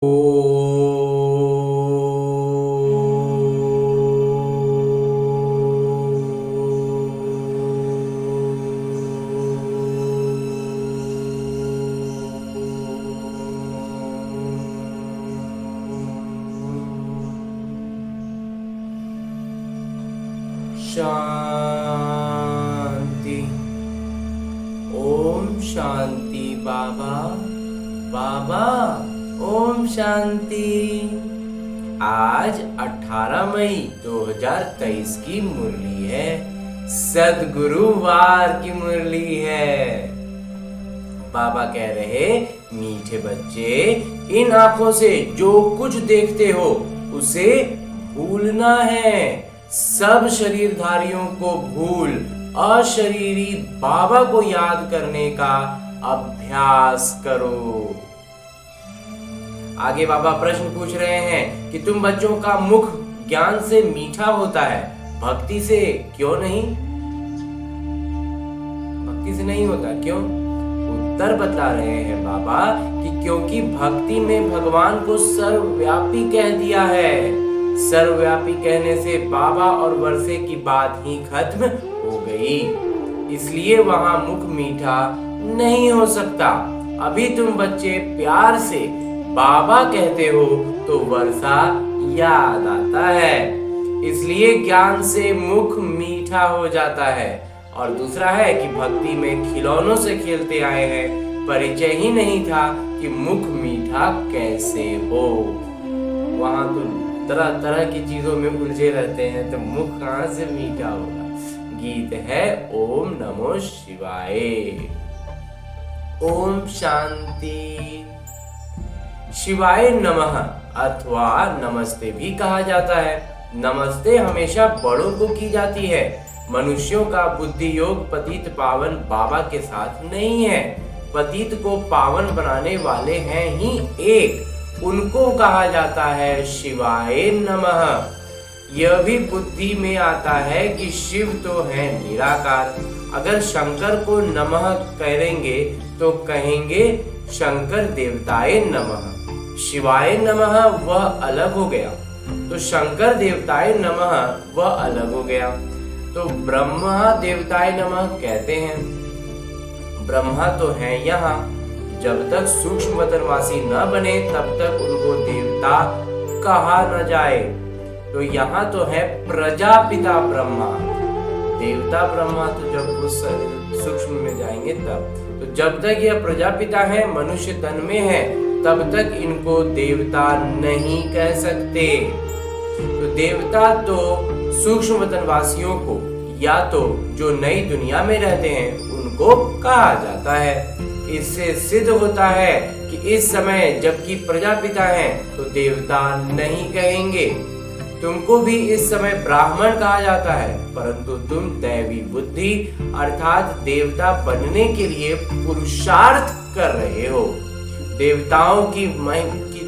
शांति। ओम शांति। बाबा बाबा ओम शांति। आज 18 मई 2023 की मुरली है, सद्गुरुवार की मुरली है। बाबा कह रहे, मीठे बच्चे, इन आंखों से जो कुछ देखते हो उसे भूलना है। सब शरीरधारियों को भूल अशरीरी बाबा को याद करने का अभ्यास करो। आगे बाबा प्रश्न पूछ रहे हैं कि तुम बच्चों का मुख ज्ञान से मीठा होता है, भक्ति से क्यों नहीं? भक्ति से नहीं होता, क्यों? उत्तर बता रहे हैं बाबा कि क्योंकि भक्ति में भगवान को सर्वव्यापी कह दिया है। सर्वव्यापी कहने से बाबा और वर्षे की बात ही खत्म हो गई, इसलिए वहां मुख मीठा नहीं हो सकता। अभी तुम बच्चे प्यार से बाबा कहते हो तो वर्षा याद आता है, इसलिए ज्ञान से मुख मीठा हो जाता है। और दूसरा है कि भक्ति में खिलौनों से खेलते आए हैं, परिचय ही नहीं था कि मुख मीठा कैसे हो। वहां तो तरह तरह की चीजों में उलझे रहते हैं, तो मुख कहां से मीठा होगा। गीत है ओम नमो शिवाय। ओम शांति। शिवाय नमः अथवा नमस्ते भी कहा जाता है। नमस्ते हमेशा बड़ों को की जाती है। मनुष्यों का बुद्धि योग पतित पावन बाबा के साथ नहीं है। पतित को पावन बनाने वाले हैं ही एक, उनको कहा जाता है शिवाय नमः। यह भी बुद्धि में आता है कि शिव तो है निराकार। अगर शंकर को नमः करेंगे तो कहेंगे शंकर देवताय नमः। शिवाय नमः वह अलग हो गया, तो शंकर देवताय नमः वह अलग हो गया। तो ब्रह्मा देवताय नमः कहते हैं। ब्रह्मा तो है यहाँ, जब तक सूक्ष्म वतनवासी न बने तब तक उनको देवता कहा न जाए। तो यहाँ तो है प्रजापिता ब्रह्मा। देवता ब्रह्मा तो जब वो सूक्ष्म में जाएंगे तब। तो जब तक यह प्रजापिता है, मनुष्य तन में है, तब तक इनको देवता नहीं कह सकते। तो देवता तो सूक्ष्म वतनवासियों को या तो जो नई दुनिया में रहते हैं उनको कहा जाता है। इससे सिद्ध होता है कि इस समय जबकि प्रजापिता हैं तो देवता नहीं कहेंगे। तुमको भी इस समय ब्राह्मण कहा जाता है, परंतु तुम दैवी बुद्धि अर्थात देवता बनने के लिए पुरुषार्थ कर रहे हो। देवताओं की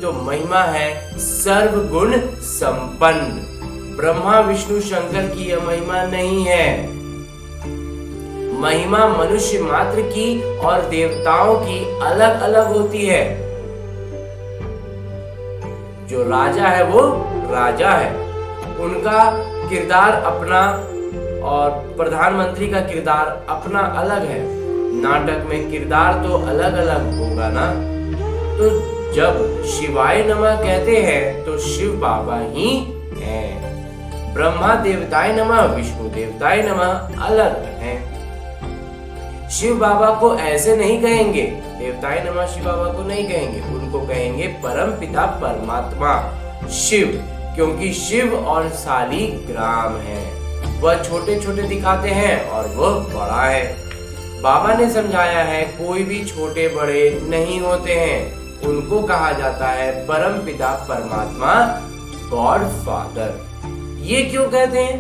तो महिमा है सर्वगुण संपन्न। ब्रह्मा विष्णु शंकर की यह महिमा नहीं है। महिमा मनुष्य मात्र की और देवताओं की अलग अलग होती है। जो राजा है वो राजा है, उनका किरदार अपना और प्रधानमंत्री का किरदार अपना अलग है। नाटक में किरदार तो अलग अलग होगा ना। तो जब शिवाय नमः कहते हैं तो शिव बाबा ही हैं। ब्रह्मा देवताय नमः, विष्णु देवताय नमः अलग हैं। शिव बाबा को ऐसे नहीं कहेंगे, देवताय नमः शिव बाबा को नहीं कहेंगे, उनको कहेंगे परम पिता परमात्मा शिव, क्योंकि शिव और शालिग्राम है। वह छोटे छोटे दिखाते हैं और वह बड़ा है। बाबा ने समझाया है कोई भी छोटे बड़े नहीं होते हैं, उनको कहा जाता है परम पिता परमात्मा, गॉड फादर। ये क्यों कहते हैं?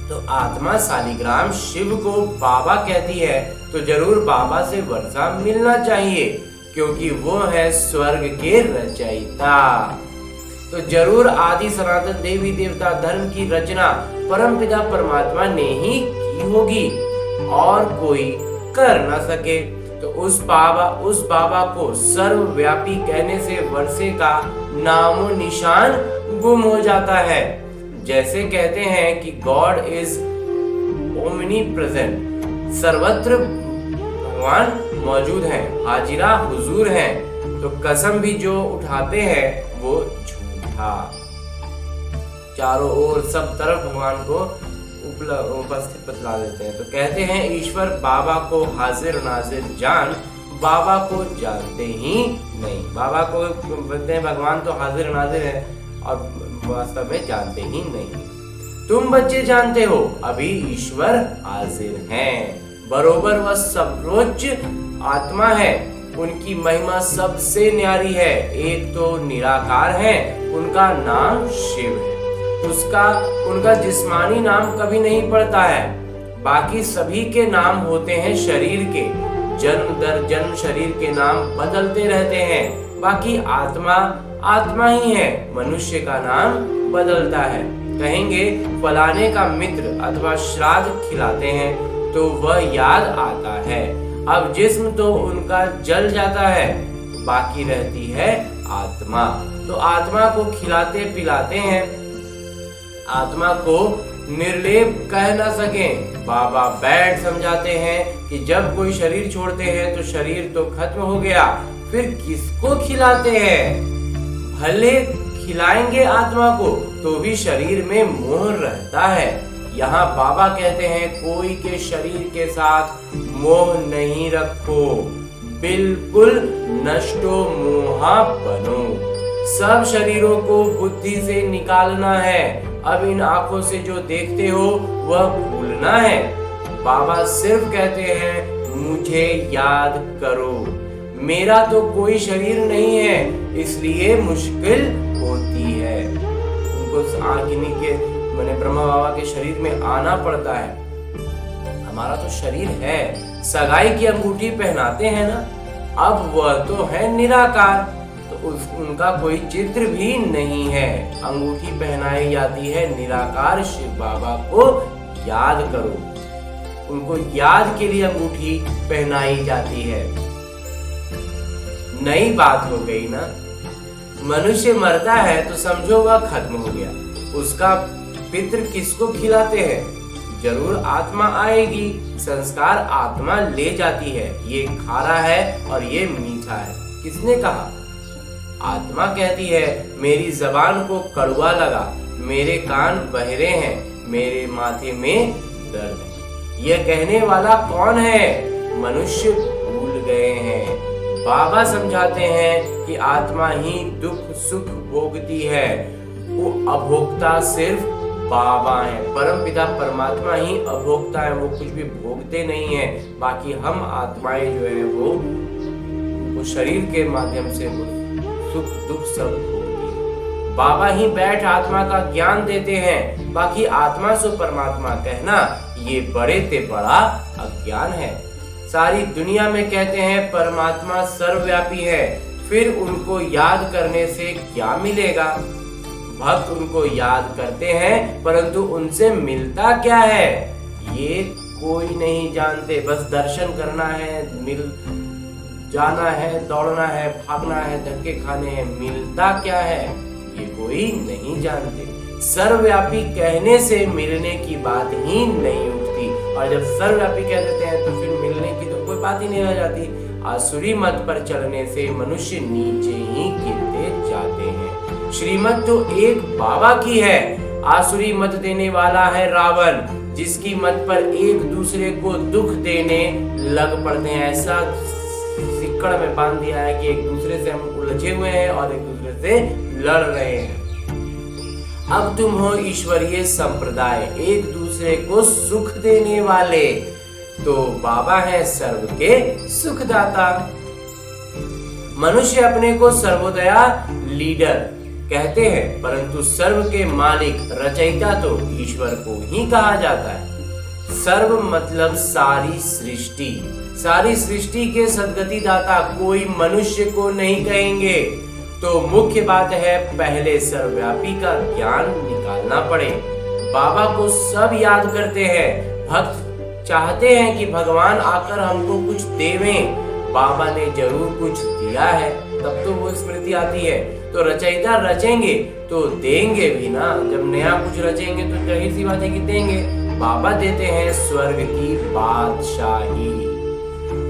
तो आत्मा शालिग्राम शिव को बाबा कहती है, तो जरूर बाबा से वर्षा मिलना चाहिए, क्योंकि वो है स्वर्ग के रचयिता। तो जरूर आदि सनातन देवी देवता धर्म की रचना परमपिता परमात्मा ने ही की होगी और कोई कर ना सके। तो उस बाबा को सर्वव्यापी कहने से वर्षे का नामो निशान गुम हो जाता है। जैसे कहते हैं कि गॉड इज ओमनी प्रेजेंट, सर्वत्र भगवान मौजूद हैं, हाजिरा हुजूर हैं, तो कसम भी जो उठाते हैं वो झूठा। चारों ओर सब तरफ भगवान को उपस्थित बतला देते हैं। तो कहते हैं ईश्वर बाबा को हाजिर नाजिर जान, बाबा को जानते ही नहीं। बाबा को बोलते हैं भगवान तो हाजिर नाजिर है और वास्तव में जानते ही नहीं। तुम बच्चे जानते हो अभी ईश्वर हाजिर हैं, बरोबर वह सर्वोच्च आत्मा है, उनकी महिमा सबसे न्यारी है। एक तो निराकार है, उनका नाम शिव है, उनका जिस्मानी नाम कभी नहीं पड़ता है। बाकी सभी के नाम होते हैं शरीर के, जन्म दर जन्म शरीर के नाम बदलते रहते हैं। बाकी आत्मा ही है, मनुष्य का नाम बदलता है। कहेंगे फलाने का मित्र अथवा श्राद्ध खिलाते हैं तो वह याद आता है। अब जिस्म तो उनका जल जाता है, बाकी रहती है आत्मा। तो आत्मा को खिलाते पिलाते हैं, आत्मा को निर्लेप कह ना सके। बाबा बैठ समझाते हैं कि जब कोई शरीर छोड़ते हैं तो शरीर तो खत्म हो गया, फिर किसको खिलाते हैं? भले खिलाएंगे आत्मा को तो भी शरीर में मोह रहता है। यहाँ बाबा कहते हैं कोई के शरीर के साथ मोह नहीं रखो, बिल्कुल नष्टो मोहा बनो। सब शरीरों को बुद्धि से निकालना है। अब इन आंखों से जो देखते हो वह भूलना है। बाबा सिर्फ कहते हैं मुझे याद करो। मेरा तो कोई शरीर नहीं है, इसलिए मुश्किल होती है। उनको किन्हीं के मैंने ब्रह्मा बाबा के शरीर में आना पड़ता है। हमारा तो शरीर है, सगाई की अंगूठी पहनाते हैं ना, अब वह तो है निराकार, तो उनका कोई चित्र भी नहीं है। अंगूठी पहनाई जाती है निराकार शिव बाबा को याद करो, उनको याद के लिए अंगूठी पहनाई जाती है। नई बात हो गई ना। मनुष्य मरता है तो समझो वह खत्म हो गया। उसका पितृ किसको खिलाते हैं? जरूर आत्मा आएगी, संस्कार आत्मा ले जाती है। ये खारा है और ये मीठा है। किसने कहा? आत्मा कहती है मेरी जबान को कड़वा लगा, मेरे कान बहरे हैं, मेरे माथे में दर्द है। यह कहने वाला कौन है? मनुष्य भूल गए हैं। बाबा समझाते हैं कि आत्मा ही दुख सुख भोगती है, वो अभोक्ता सिर्फ बाबा है। परम पिता परमात्मा ही अभोक्ता है, वो कुछ भी भोगते नहीं है। बाकी हम आत्माएं जो है वो शरीर के माध्यम से वो सुख दुख सब भोगती है। बाबा ही बैठ आत्मा का ज्ञान देते हैं। बाकी आत्मा से परमात्मा कहना ये बड़े ते बड़ा अज्ञान है। सारी दुनिया में कहते हैं परमात्मा सर्वव्यापी है, फिर उनको याद करने से क्या मिलेगा? भक्त उनको याद करते हैं परंतु उनसे मिलता क्या है ये कोई नहीं जानते। बस दर्शन करना है, जाना है, दौड़ना है, भागना है, धक्के खाने हैं, मिलता क्या है ये कोई नहीं जानते। सर्वव्यापी कहने से मिलने की बात ही नहीं उठती, और जब सर्वव्यापी कह देते हैं तो फिर मिलने की तो कोई बात ही नहीं रह जाती। आसुरी मत पर चलने से मनुष्य नीचे ही गिरते जाते हैं। श्रीमत तो एक बाबा की है, आसुरी मत देने वाला है रावण, जिसकी मत पर एक दूसरे को दुख देने लग पड़ते हैं। ऐसा सिक्कड़ में बांध दिया है कि एक दूसरे से हम उलझे हुए हैं और एक दूसरे से लड़ रहे हैं। अब तुम हो ईश्वरीय संप्रदाय, एक दूसरे को सुख देने वाले, तो बाबा है सर्व के सुखदाता। मनुष्य अपने को सर्वोदया लीडर कहते हैं, परंतु सर्व के मालिक रचयिता तो ईश्वर को ही कहा जाता है। सर्व मतलब सारी सृष्टि, सारी सृष्टि के सद्गति दाता कोई मनुष्य को नहीं कहेंगे। तो मुख्य बात है पहले सर्वव्यापी का ज्ञान निकालना पड़े। बाबा को सब याद करते हैं, भक्त चाहते हैं कि भगवान आकर हमको कुछ देवें, बाबा ने जरूर कुछ दिया है, तब तो वो स्मृति आती है। तो रचयिता रचेंगे तो देंगे भी ना, जब नया कुछ रचेंगे तो जाहिर सी बात है कि देंगे। बाबा देते हैं स्वर्ग की बादशाही।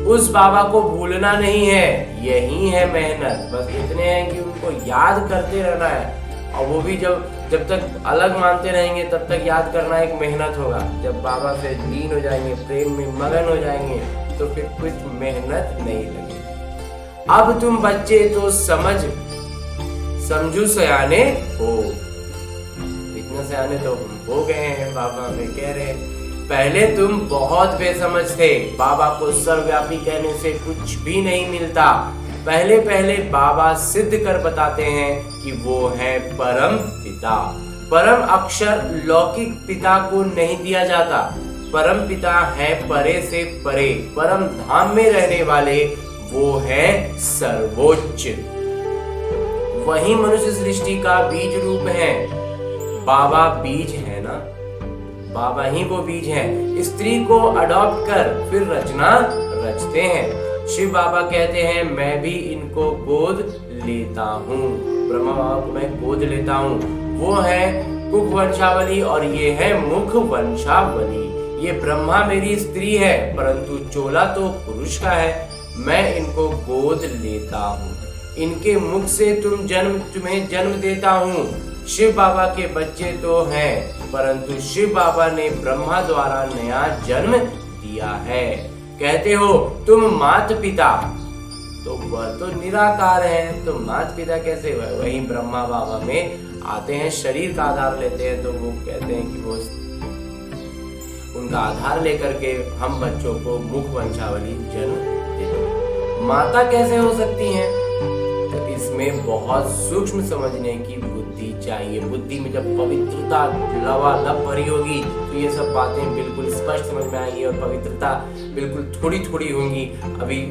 उस बाबा को भूलना नहीं है, यही है मेहनत। बस इतने हैं कि उनको याद करते रहना है, और वो भी जब तक अलग मानते रहेंगे तब तक याद करना एक मेहनत होगा। जब बाबा से लीन हो जाएंगे, प्रेम में मगन हो जाएंगे, तो फिर कुछ मेहनत नहीं लगेगी। अब तुम बच्चे तो समझू सयाने हो। इतने सयाने तो हो गए हैं, बाबा हमें कह रहे हैं। पहले तुम बहुत बेसमझ थे, बाबा को सर्वव्यापी कहने से कुछ भी नहीं मिलता। पहले पहले बाबा सिद्ध कर बताते हैं कि वो है परम पिता। परम अक्षर लौकिक पिता को नहीं दिया जाता। परम पिता है परे से परे, परम धाम में रहने वाले, वो है सर्वोच्च। वही मनुष्य सृष्टि का बीज रूप है। बाबा बीज है ना, बाबा ही वो बीज है। स्त्री को अडॉप्ट कर फिर रचना रचते हैं। शिव बाबा कहते हैं मैं भी इनको गोद लेता हूँ, ब्रह्मा बाबा को मैं गोद लेता हूँ। वो है कुक वंशावली और ये है मुख वंशावली। ये ब्रह्मा मेरी स्त्री है, परंतु चोला तो पुरुष का है। मैं इनको गोद लेता हूँ, इनके मुख से तुम्हें जन्म देता हूँ। शिव बाबा के बच्चे तो हैं, परंतु शिव बाबा ने ब्रह्मा द्वारा नया जन्म दिया है। कहते हो तुम मात पिता, तो वह तो निराकार है, तो मात पिता कैसे हुआ? वही ब्रह्मा बाबा में आते हैं, शरीर का आधार लेते हैं, तो वो कहते हैं कि वो उनका आधार लेकर के हम बच्चों को मुख वंशावली जन्म देते हैं। माता कैसे हो सकती हैं? तो इसमें बहुत सूक्ष्म समझने की बुद्धि चाहिए। बुद्धि में जब पवित्रता लबालब भरी होगी तो ये सब बातें बिल्कुल स्पष्ट समझ में आएंगी, और पवित्रता बिल्कुल थोड़ी थोड़ी होंगी। अभी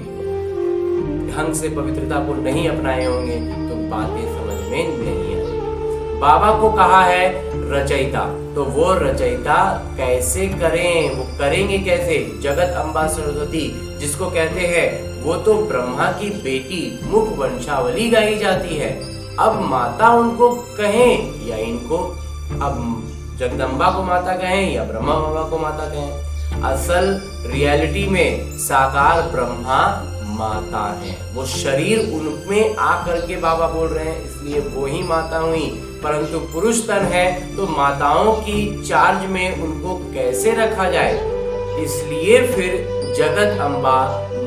ढंग से पवित्रता को नहीं अपनाए होंगे तो बातें समझ में नहीं आएंगी। बाबा को कहा है रचयिता, तो वो रचयिता कैसे करें, वो करेंगे कैसे? जगत अम्बा सरस्वती जिसको कहते हैं, वो तो ब्रह्मा की बेटी मुख वंशावली गाई जाती है। अब माता उनको कहें या इनको, अब जगदम्बा को माता कहें या ब्रह्मा बाबा को माता कहें? असल रियलिटी में साकार ब्रह्मा माता है। वो शरीर उनमें आकर के बाबा बोल रहे हैं, इसलिए वो ही माता हुई। परंतु पुरुष तन है तो माताओं की चार्ज में उनको कैसे रखा जाए, इसलिए फिर जगत अम्बा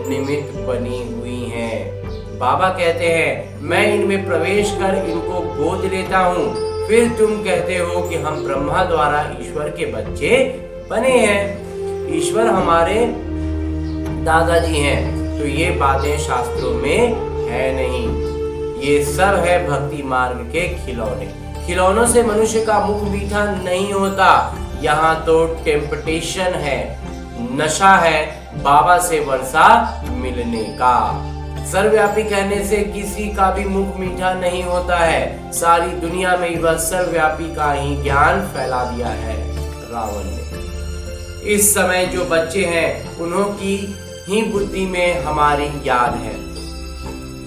निमित्त बनी हुई हैं। बाबा कहते हैं मैं इनमें प्रवेश कर इनको गोद लेता हूँ। फिर तुम कहते हो कि हम ब्रह्मा द्वारा ईश्वर के बच्चे बने हैं, ईश्वर हमारे दादाजी हैं। तो ये बातें शास्त्रों में है नहीं, ये सब है भक्ति मार्ग के खिलौने। खिलौनों से मनुष्य का मुख मीठा नहीं होता। यहाँ तो टेम्पटेशन है, नशा है बाबा से वर्षा मिलने का। सर्वव्यापी कहने से किसी का भी मुख मीठा नहीं होता है। सारी दुनिया में वह सर्वव्यापी का ही ज्ञान फैला दिया है रावण ने। इस समय जो बच्चे हैं उन्हों की ही बुद्धि में हमारी याद है,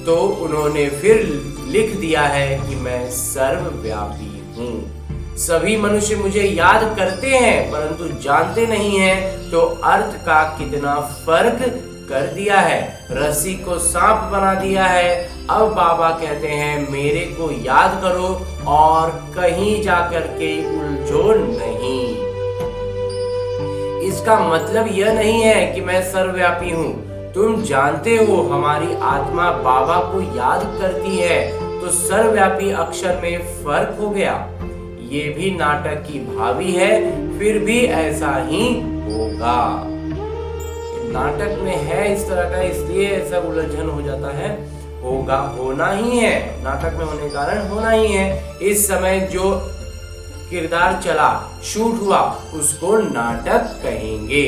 तो उन्होंने फिर लिख दिया है कि मैं सर्वव्यापी हूँ। सभी मनुष्य मुझे याद करते हैं परंतु जानते नहीं हैं, तो अर्थ का कितना फर्क कर दिया है। रस्सी को सांप बना दिया है। अब बाबा कहते हैं मेरे को याद करो और कहीं जाकर के उलझो नहीं। इसका मतलब यह नहीं है कि मैं सर्वव्यापी हूँ। तुम जानते हो हमारी आत्मा बाबा को याद करती है, तो सर्वव्यापी अक्षर में फर्क हो गया। ये भी नाटक की भावी है, फिर भी ऐसा ही होगा। नाटक में है इस तरह का, इसलिए ऐसा उलझन हो जाता है। होगा, होना ही है, नाटक में होने के कारण होना ही है। इस समय जो किरदार चला, शूट हुआ, उसको नाटक कहेंगे।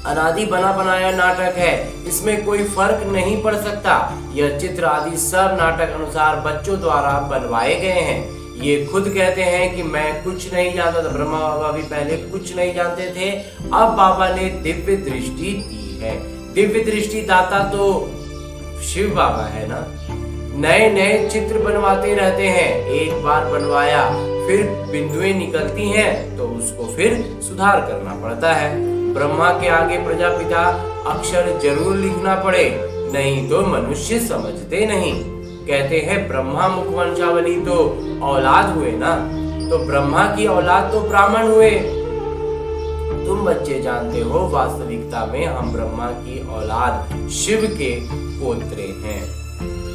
अनादि बना बनाया नाटक है, इसमें कोई फर्क नहीं पड़ सकता। यह चित्र आदि सब नाटक अनुसार बच्चों द्वारा बनवाए गए हैं। ये खुद कहते हैं कि मैं कुछ नहीं जानता था। ब्रह्मा बाबा भी पहले कुछ नहीं जानते थे, अब बाबा ने दिव्य दृष्टि दी है। दिव्य दृष्टि दाता तो शिव बाबा है ना। नए नए चित्र बनवाते रहते हैं, एक बार बनवाया फिर बिंदुएं निकलती हैं तो उसको फिर सुधार करना पड़ता है। ब्रह्मा के आगे प्रजापिता अक्षर जरूर लिखना पड़े, नहीं तो मनुष्य समझते नहीं। कहते हैं ब्रह्मा मुख वंशावली तो औलाद हुए ना, तो ब्रह्मा की औलाद तो ब्राह्मण हुए। तुम बच्चे जानते हो वास्तविकता में हम ब्रह्मा की औलाद शिव के पोत्रे हैं।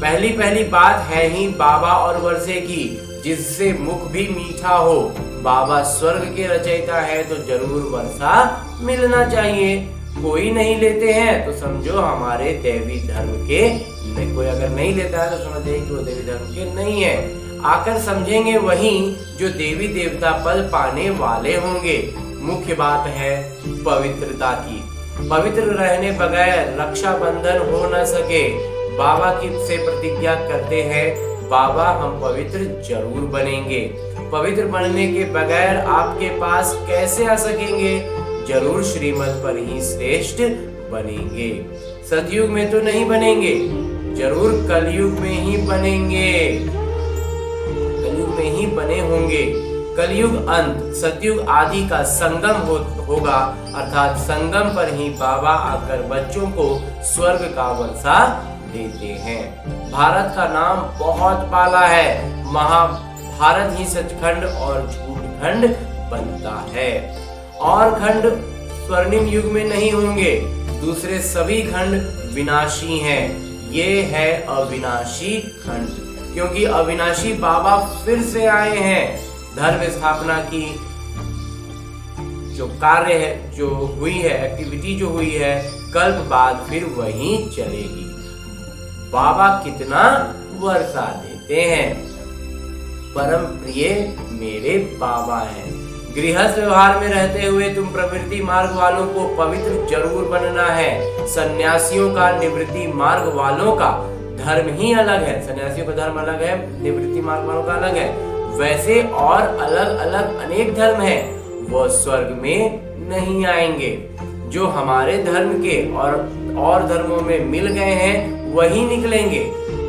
पहली पहली बात है ही बाबा और वर्षे की, जिससे मुख भी मीठा हो। बाबा स्वर्ग के रचयिता है तो जरूर वर्षा मिलना चाहिए। कोई नहीं लेते हैं तो समझो हमारे देवी धर्म के, कोई अगर नहीं लेता है तो समझे कि वो देवी धर्म के नहीं है। आकर समझेंगे वहीं जो देवी देवता पद पाने वाले होंगे। मुख्य बात है पवित्रता की। पवित्र रहने बगैर रक्षा बंधन हो न सके। बाबा की से प्रतिज्ञा करते हैं, बाबा हम पवित्र जरूर बनेंगे। पवित्र बनने के बगैर आपके पास कैसे आ सकेंगे? जरूर श्रीमत पर ही श्रेष्ठ बनेंगे। सतयुग में तो नहीं बनेंगे, जरूर कलयुग में ही बनेंगे। कलयुग में ही बने होंगे। कलयुग अंत सतयुग आदि का संगम होगा, अर्थात संगम पर ही बाबा आकर बच्चों को स्वर्ग का वर्षा देते हैं। भारत का नाम बहुत पाला है। महाभारत ही सचखंड और झूठखंड बनता है। और खंड स्वर्णिम युग में नहीं होंगे, दूसरे सभी खंड विनाशी हैं। ये है अविनाशी खंड, क्योंकि अविनाशी बाबा फिर से आए हैं। धर्म स्थापना की जो कार्य है, जो हुई है, एक्टिविटी जो हुई है, कल्प बाद फिर वही चलेगी। बाबा कितना वर्षा देते हैं। परम प्रिय मेरे बाबा हैं। गृहस्थ व्यवहार में रहते हुए तुम प्रवृत्ति मार्ग वालों को पवित्र जरूर बनना है। सन्यासियों का निवृत्ति मार्ग वालों का धर्म ही अलग है। सन्यासियों का धर्म अलग है, निवृत्ति मार्ग वालों का अलग है। वैसे और अलग अलग अनेक धर्म हैं, वो स्वर्ग में नहीं आएंगे। जो हमारे धर्म के और धर्मों में मिल गए हैं वही निकलेंगे।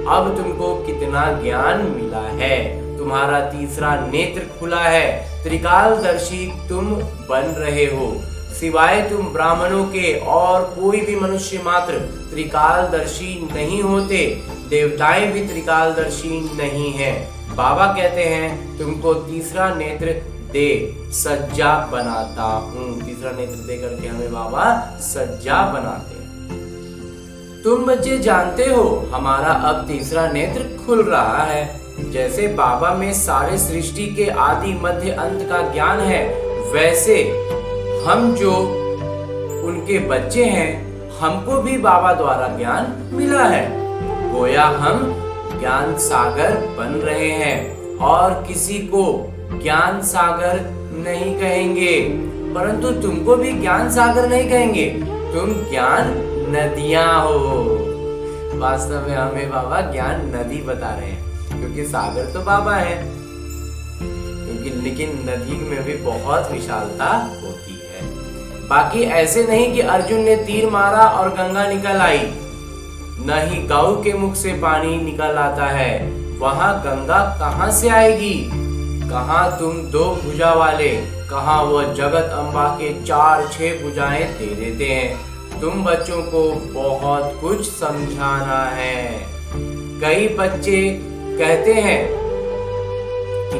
अब तुमको कितना ज्ञान मिला है। तुम्हारा तीसरा नेत्र खुला है। त्रिकालदर्शी तुम बन रहे हो। सिवाय तुम ब्राह्मणों के और कोई भी मनुष्य मात्र त्रिकालदर्शी नहीं होते। देवताएं भी त्रिकालदर्शी नहीं हैं। बाबा कहते हैं तुमको तीसरा नेत्र दे सज्जा बनाता हूँ। तीसरा नेत्र दे करके हमें बाबा सज्जा बनाते हैं। तुम बच्चे जानते हो हमारा अब तीसरा नेत्र खुल रहा है। जैसे बाबा में सारे सृष्टि के आदि मध्य अंत का ज्ञान है, वैसे हम जो उनके बच्चे हैं हमको भी बाबा द्वारा ज्ञान मिला है। गोया हम ज्ञान सागर बन रहे हैं और किसी को ज्ञान सागर नहीं कहेंगे। परंतु तुमको भी ज्ञान सागर नहीं कहेंगे, तुम ज्ञान नदियां हो। वास्तव में हमें बाबा ज्ञान नदी बता रहे हैं, क्योंकि सागर तो बाबा है, लेकिन नदी में भी बहुत विशालता होती है। बाकी ऐसे नहीं कि अर्जुन ने तीर मारा और गंगा निकल आई। न ही गौ के मुख से पानी निकल आता है। वहां गंगा कहां से आएगी? कहां तुम दो भुजा वाले, कहां वो जगत अम्बा के 4-6 भुजाएं दे देते हैं। तुम बच्चों को बहुत कुछ समझाना है। कई बच्चे कहते हैं कि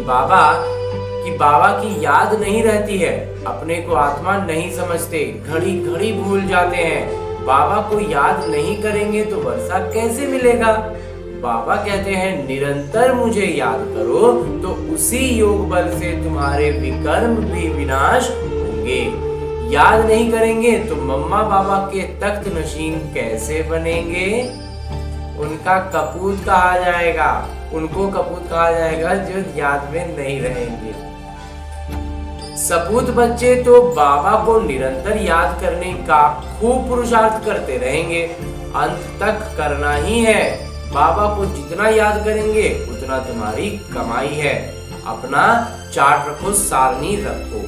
बाबा की याद नहीं रहती है, अपने को आत्मा नहीं समझते, घड़ी घड़ी भूल जाते हैं। बाबा को याद नहीं करेंगे तो वर्षा कैसे मिलेगा? बाबा कहते हैं निरंतर मुझे याद करो तो उसी योग बल से तुम्हारे विकर्म भी विनाश होंगे। याद नहीं करेंगे तो मम्मा बाबा के तख्त नशीन कैसे बनेंगे? उनका कपूत कहा जाएगा, उनको कपूत कहा जाएगा जो याद में नहीं रहेंगे। सपूत बच्चे तो बाबा को निरंतर याद करने का खूब पुरुषार्थ करते रहेंगे, अंत तक करना ही है। बाबा को जितना याद करेंगे उतना तुम्हारी कमाई है। अपना चार्ट रखो, सारणी रखो,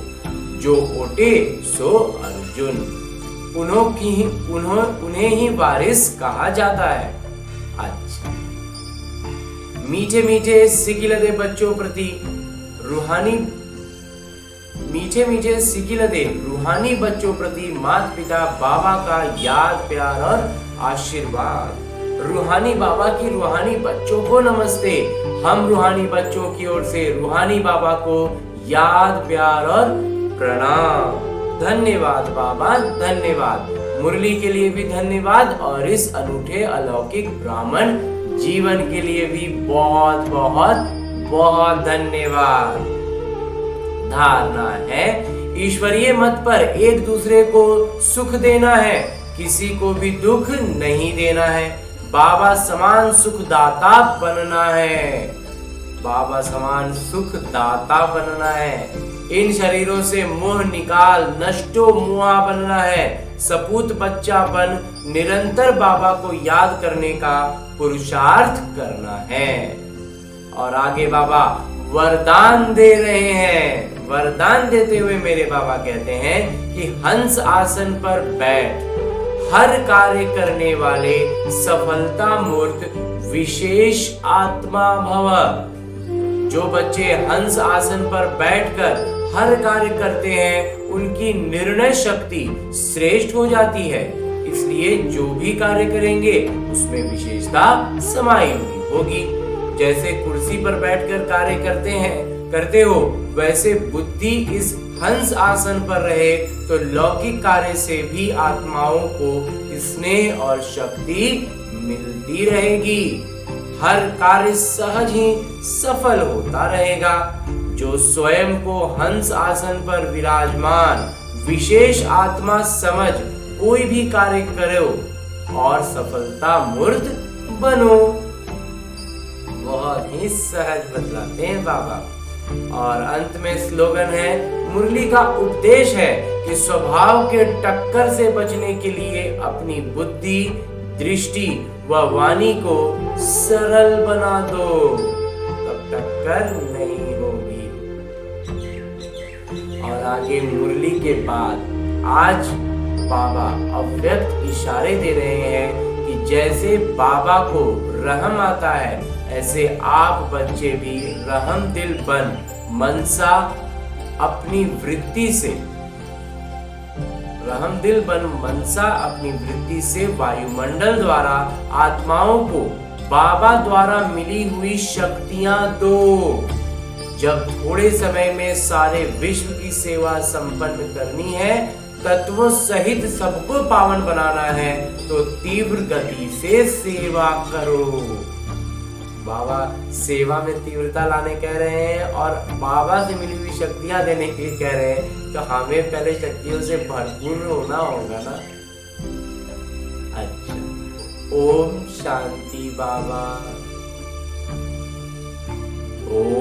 जो ओटे सो अर्जुन। उन्हें ही वारिस कहा जाता है। अच्छा, मीठे मीठे सिकिलदे बच्चों प्रति रूहानी बच्चों प्रति माता पिता बाबा का याद प्यार और आशीर्वाद। रूहानी बाबा की रूहानी बच्चों को नमस्ते। हम रूहानी बच्चों की ओर से रूहानी बाबा को याद प्यार और प्रणाम। धन्यवाद बाबा, धन्यवाद। मुरली के लिए भी धन्यवाद और इस अनूठे अलौकिक ब्राह्मण जीवन के लिए भी बहुत बहुत बहुत धन्यवाद। धारणा है, ईश्वरीय मत पर एक दूसरे को सुख देना है, किसी को भी दुख नहीं देना है। बाबा समान सुखदाता बनना है। बाबा समान सुखदाता बनना है। इन शरीरों से मोह निकाल नष्टो मुआ बनना है। सपूत बच्चा बन निरंतर बाबा को याद करने का पुरुषार्थ करना है। और आगे बाबा वरदान दे रहे हैं। वरदान देते हुए मेरे बाबा कहते हैं कि हंस आसन पर बैठ हर कार्य करने वाले सफलता मूर्त विशेष आत्मा भव। जो बच्चे हंस आसन पर बैठकर हर कार्य करते हैं उनकी निर्णय शक्ति श्रेष्ठ हो जाती है, इसलिए जो भी कार्य करेंगे उसमें विशेषता समाई हुई होगी। जैसे कुर्सी पर बैठकर कार्य करते हो, वैसे बुद्धि इस हंस आसन पर रहे तो लौकिक कार्य से भी आत्माओं को स्नेह और शक्ति मिलती रहेगी। हर कार्य सहज ही सफल होता रहेगा। जो स्वयं को हंस आसन पर विराजमान विशेष आत्मा समझ कोई भी कार्य करो और सफलता मूर्त बनो। बहुत ही सहज बतलाते हैं बाबा। और अंत में स्लोगन है, मुरली का उपदेश है कि स्वभाव के टक्कर से बचने के लिए अपनी बुद्धि, दृष्टि व वाणी को सरल बना दो, तब टक्कर नहीं होगी। और आगे मुरली के बाद आज बाबा अव्यक्त इशारे दे रहे हैं कि जैसे बाबा को रहम आता है, ऐसे आप बच्चे भी रहम दिल बन मनसा अपनी वृत्ति से वायुमंडल द्वारा आत्माओं को बाबा द्वारा मिली हुई शक्तियां दो। जब थोड़े समय में सारे विश्व की सेवा संपन्न करनी है, तत्वों सहित सबको पावन बनाना है, तो तीव्र गति से सेवा करो। बाबा सेवा में तीव्रता लाने कह रहे हैं और बाबा से मिली हुई शक्तियां देने के लिए कह रहे हैं, तो हमें पहले शक्तियों से भरपूर होना होगा ना। अच्छा, ओम शांति बाबा। ओम